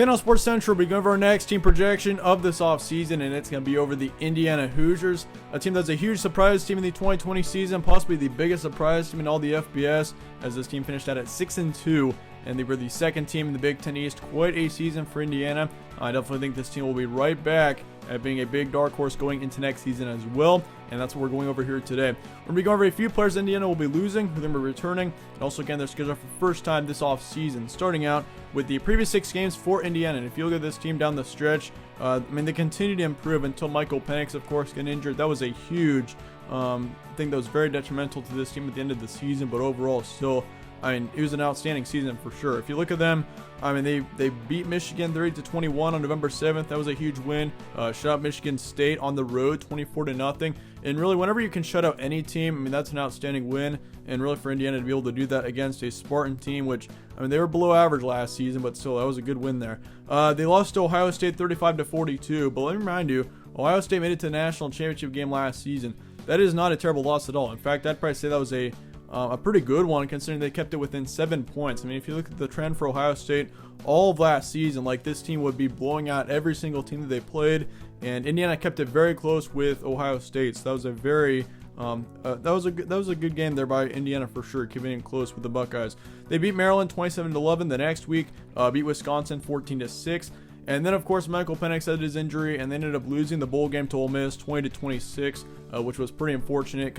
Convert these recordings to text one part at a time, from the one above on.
Today on Sports Central, we're going over our next team projection of this offseason, and it's going to be over the Indiana Hoosiers, a team that's a huge surprise team in the 2020 season, possibly the biggest surprise team in all the FBS, as this team finished out at 6-2, and they were the second team in the Big Ten East. Quite a season for Indiana. I definitely think this team will be right back at being a big dark horse going into next season as well, and that's what we're going over here today. We're going to be going over a few players Indiana will be losing, who then will be returning, and also again, they're scheduled for the first time this offseason, starting out with the previous 6 games for Indiana. And if you look at this team down the stretch, they continue to improve until Michael Penix, of course, got injured. That was a huge thing that was very detrimental to this team at the end of the season, but overall, still, it was an outstanding season for sure. If you look at them, they beat Michigan 30-21 on November 7th. That was a huge win. Shut out Michigan State on the road 24-0. And really, whenever you can shut out any team, that's an outstanding win. And really for Indiana to be able to do that against a Spartan team, which, they were below average last season, but still, that was a good win there. They lost to Ohio State 35-42, but let me remind you, Ohio State made it to the national championship game last season. That is not a terrible loss at all. In fact, I'd probably say that was a pretty good one, considering they kept it within 7 points. If you look at the trend for Ohio State all of last season, this team would be blowing out every single team that they played, and Indiana kept it very close with Ohio State. So that was a very that was a good game there by Indiana for sure, keeping it close with the Buckeyes. They beat Maryland 27-11 the next week, beat Wisconsin 14-6. And then, of course, Michael Penix had his injury, and they ended up losing the bowl game to Ole Miss 20-26, which was pretty unfortunate.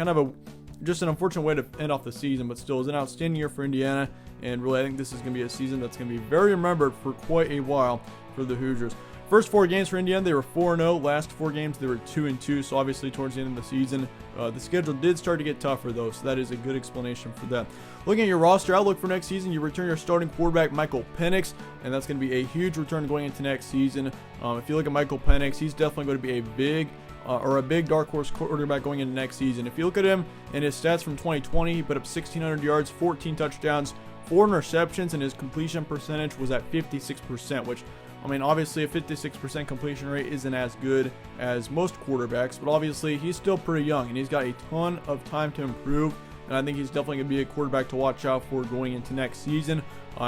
Just an unfortunate way to end off the season, but still, it was an outstanding year for Indiana, and really, I think this is going to be a season that's going to be very remembered for quite a while for the Hoosiers. First 4 games for Indiana, they were 4-0. Last 4 games, they were 2-2, so obviously towards the end of the season, the schedule did start to get tougher, though, so that is a good explanation for that. Looking at your roster outlook for next season, you return your starting quarterback, Michael Penix, and that's going to be a huge return going into next season. If you look at Michael Penix, he's definitely going to be a big dark horse quarterback going into next season. If you look at him and his stats from 2020, he put up 1,600 yards, 14 touchdowns, 4 interceptions, and his completion percentage was at 56%, which, obviously a 56% completion rate isn't as good as most quarterbacks, but obviously he's still pretty young, and he's got a ton of time to improve, and I think he's definitely going to be a quarterback to watch out for going into next season.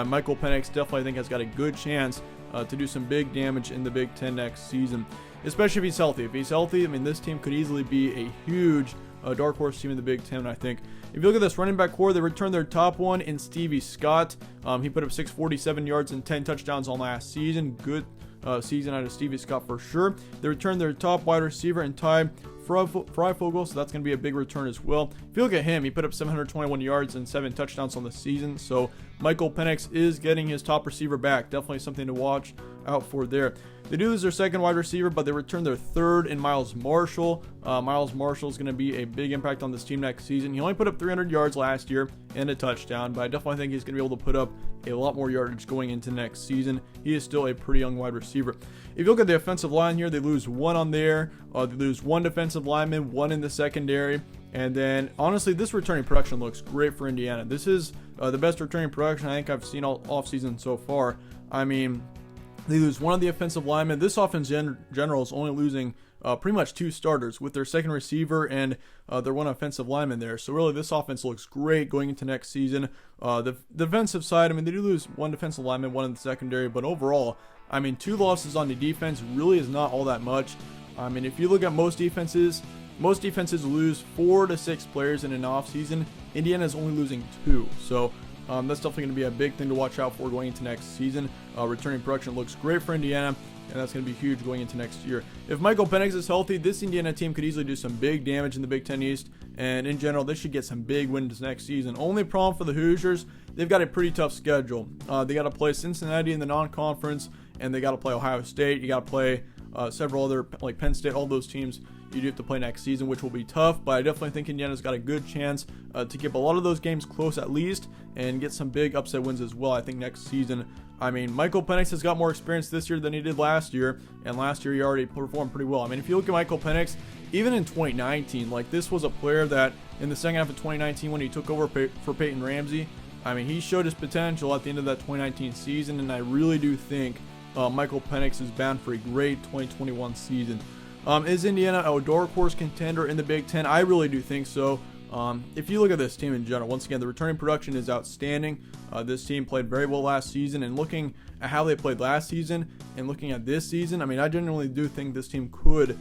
Michael Penix definitely, I think, has got a good chance to do some big damage in the Big Ten next season, especially if he's healthy. If he's healthy, this team could easily be a huge dark horse team in the Big Ten, I think. If you look at this running back core, they returned their top one in Stevie Scott. He put up 647 yards and 10 touchdowns on last season. Good season out of Stevie Scott for sure. They returned their top wide receiver and Ty Freifogel, so that's going to be a big return as well. If you look at him, he put up 721 yards and 7 touchdowns on the season. So Michael Penix is getting his top receiver back. Definitely something to watch out for there. They do lose their second wide receiver, but they return their third in Miles Marshall. Miles Marshall is going to be a big impact on this team next season. He only put up 300 yards last year and a touchdown, but I definitely think he's going to be able to put up a lot more yardage going into next season. He is still a pretty young wide receiver. If you look at the offensive line here, they lose 1 on there. They lose 1 defensive lineman, 1 in the secondary. And then, honestly, this returning production looks great for Indiana. This is the best returning production I think I've seen all offseason so far. They lose 1 of the offensive linemen. This offense in general is only losing pretty much 2 starters with their second receiver and their 1 offensive lineman there. So really, this offense looks great going into next season. The defensive side, they do lose 1 defensive lineman, 1 in the secondary, but overall, 2 losses on the defense really is not all that much. If you look at most defenses lose 4 to 6 players in an offseason. Indiana is only losing 2. So that's definitely going to be a big thing to watch out for going into next season. Returning production looks great for Indiana, and that's going to be huge going into next year. If Michael Penix is healthy, this Indiana team could easily do some big damage in the Big Ten East, and in general, they should get some big wins next season. Only problem for the Hoosiers, they've got a pretty tough schedule. They got to play Cincinnati in the non-conference, and they got to play Ohio State. You got to play several other, like Penn State, all those teams you do have to play next season, which will be tough, but I definitely think Indiana's got a good chance to keep a lot of those games close at least and get some big upset wins as well, I think, next season. Michael Penix has got more experience this year than he did last year, and last year he already performed pretty well. If you look at Michael Penix, even in 2019, this was a player that in the second half of 2019 when he took over for Peyton Ramsey, he showed his potential at the end of that 2019 season, and I really do think Michael Penix is bound for a great 2021 season. Is Indiana a dark horse contender in the Big Ten? I really do think so. If you look at this team in general, once again, the returning production is outstanding. This team played very well last season, and looking at how they played last season and looking at this season, I mean, I genuinely do think this team could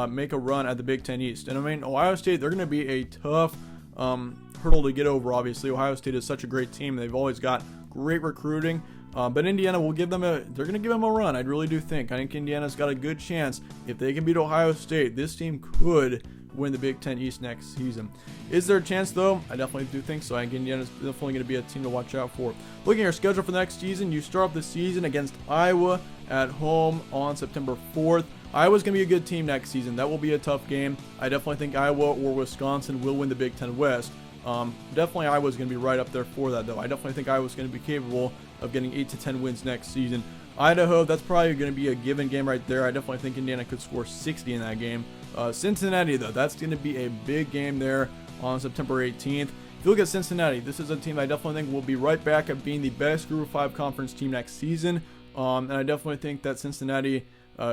make a run at the Big Ten East. And I mean, Ohio State, they're going to be a tough hurdle to get over. Obviously, Ohio State is such a great team. They've always got great recruiting. But Indiana will give them they're going to give them a run. I really do think. I think Indiana's got a good chance. If they can beat Ohio State, this team could win the Big Ten East next season. Is there a chance, though? I definitely do think so. I think Indiana's definitely going to be a team to watch out for. Looking at your schedule for the next season, you start off the season against Iowa at home on September 4th. Iowa's going to be a good team next season. That will be a tough game. I definitely think Iowa or Wisconsin will win the Big Ten West. Definitely Iowa's going to be right up there for that, though. I definitely think Iowa's going to be capable of getting 8 to 10 wins next season. Idaho, that's probably going to be a given game right there. I definitely think Indiana could score 60 in that game. Cincinnati, though, that's going to be a big game there on September 18th. If you look at Cincinnati, this is a team I definitely think will be right back at being the best Group of 5 conference team next season. And I definitely think that Cincinnati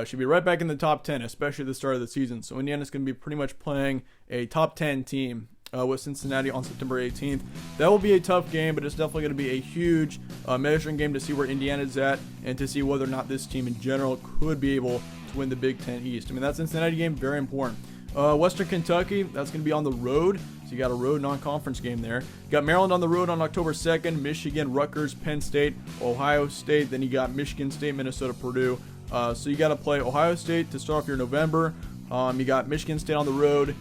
should be right back in the top 10, especially at the start of the season. So Indiana's going to be pretty much playing a top 10 team with Cincinnati on September 18th. That will be a tough game, but it's definitely going to be a huge measuring game to see where Indiana's at and to see whether or not this team in general could be able to win the Big Ten East. I mean, that Cincinnati game, very important. Western Kentucky, that's going to be on the road. So you got a road non-conference game there. You got Maryland on the road on October 2nd, Michigan, Rutgers, Penn State, Ohio State. Then you got Michigan State, Minnesota, Purdue. So you got to play Ohio State to start off your November. You got Michigan State on the road.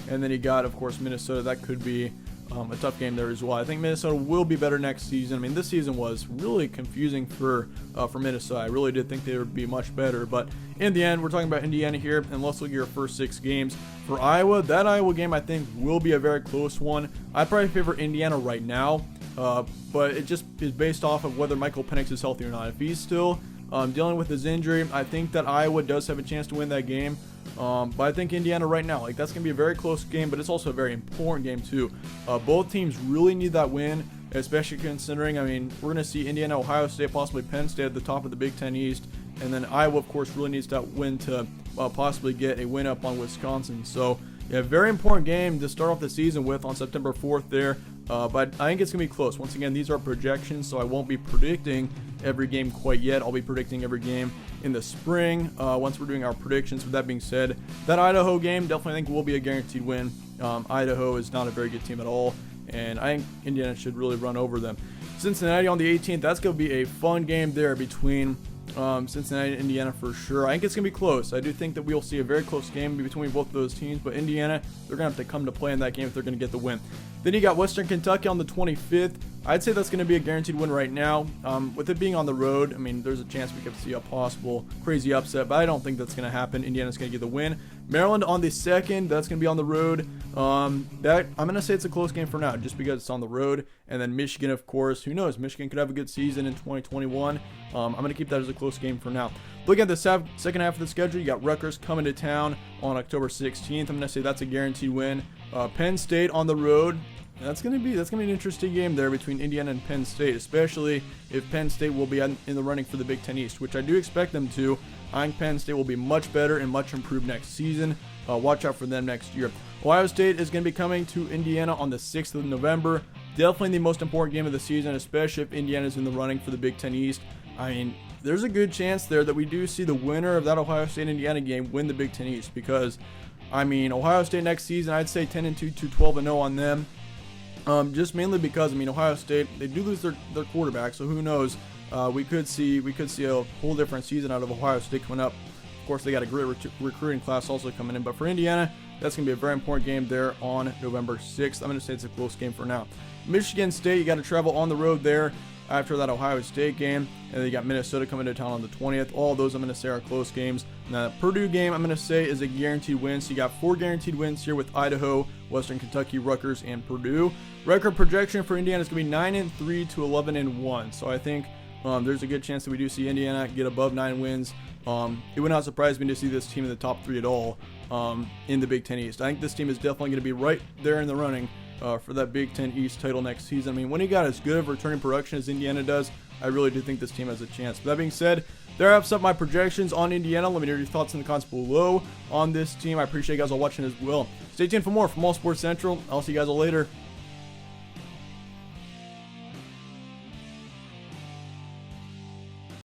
And then you got, of course, Minnesota. That could be a tough game there as well. I think Minnesota will be better next season. I mean, this season was really confusing for Minnesota. I really did think they would be much better. But in the end, we're talking about Indiana here. And let's look at your first 6 games. For Iowa, that Iowa game, I think, will be a very close one. I probably favor Indiana right now. But it just is based off of whether Michael Penix is healthy or not. If he's still dealing with his injury, I think that Iowa does have a chance to win that game. But I think Indiana right now, that's going to be a very close game, but it's also a very important game too. Both teams really need that win, especially considering, I mean, we're going to see Indiana, Ohio State, possibly Penn State at the top of the Big Ten East. And then Iowa, of course, really needs that win to possibly get a win up on Wisconsin. So, yeah, very important game to start off the season with on September 4th there. But I think it's going to be close. Once again, these are projections, so I won't be predicting every game quite yet. I'll be predicting every game in the spring once we're doing our predictions. With that being said, that Idaho game definitely think will be a guaranteed win. Idaho is not a very good team at all, and I think Indiana should really run over them. Cincinnati on the 18th, that's going to be a fun game there between Cincinnati and Indiana for sure. I think it's going to be close. I do think that we'll see a very close game between both of those teams, but Indiana, they're going to have to come to play in that game if they're going to get the win. Then you got Western Kentucky on the 25th. I'd say that's going to be a guaranteed win right now. With it being on the road, I mean, there's a chance we could see a possible crazy upset, but I don't think that's going to happen. Indiana's going to get the win. Maryland on the 2nd, that's going to be on the road. That I'm going to say it's a close game for now, just because it's on the road. And then Michigan, of course, who knows? Michigan could have a good season in 2021. I'm going to keep that as a close game for now. Looking at the second half of the schedule, you got Rutgers coming to town on October 16th. I'm going to say that's a guaranteed win. Penn State on the road. That's gonna be an interesting game there between Indiana and Penn State, especially if Penn State will be in the running for the Big Ten East, which I do expect them to. I think Penn State will be much better and much improved next season. Watch out for them next year. Ohio State is going to be coming to Indiana on the 6th of November. Definitely the most important game of the season, especially if Indiana's in the running for the Big Ten East. I mean, there's a good chance there that we do see the winner of that Ohio State-Indiana game win the Big Ten East, because, I mean, Ohio State next season, I'd say 10-2 to 12-0 on them. Just mainly because, I mean, Ohio State, they do lose their quarterback, so who knows? We could see a whole different season out of Ohio State coming up. Of course, they got a great recruiting class also coming in, but for Indiana, that's going to be a very important game there on November 6th. I'm going to say it's a close game for now. Michigan State, you got to travel on the road there after that Ohio State game, and then you got Minnesota coming to town on the 20th. All of those I'm going to say are close games. Now, the Purdue game I'm going to say is a guaranteed win. So you got 4 guaranteed wins here with Idaho, Western Kentucky, Rutgers, and Purdue. Record projection for Indiana is going to be 9-3 to 11-1. So I think there's a good chance that we do see Indiana get above 9 wins. It would not surprise me to see this team in the top 3 at all in the Big Ten East. I think this team is definitely going to be right there in the running for that Big Ten East title next season. I mean, when he got as good of returning production as Indiana does, I really do think this team has a chance. But that being said, there wraps up my projections on Indiana. Let me know your thoughts in the comments below on this team. I appreciate you guys all watching as well. Stay tuned for more from All Sports Central. I'll see you guys all later.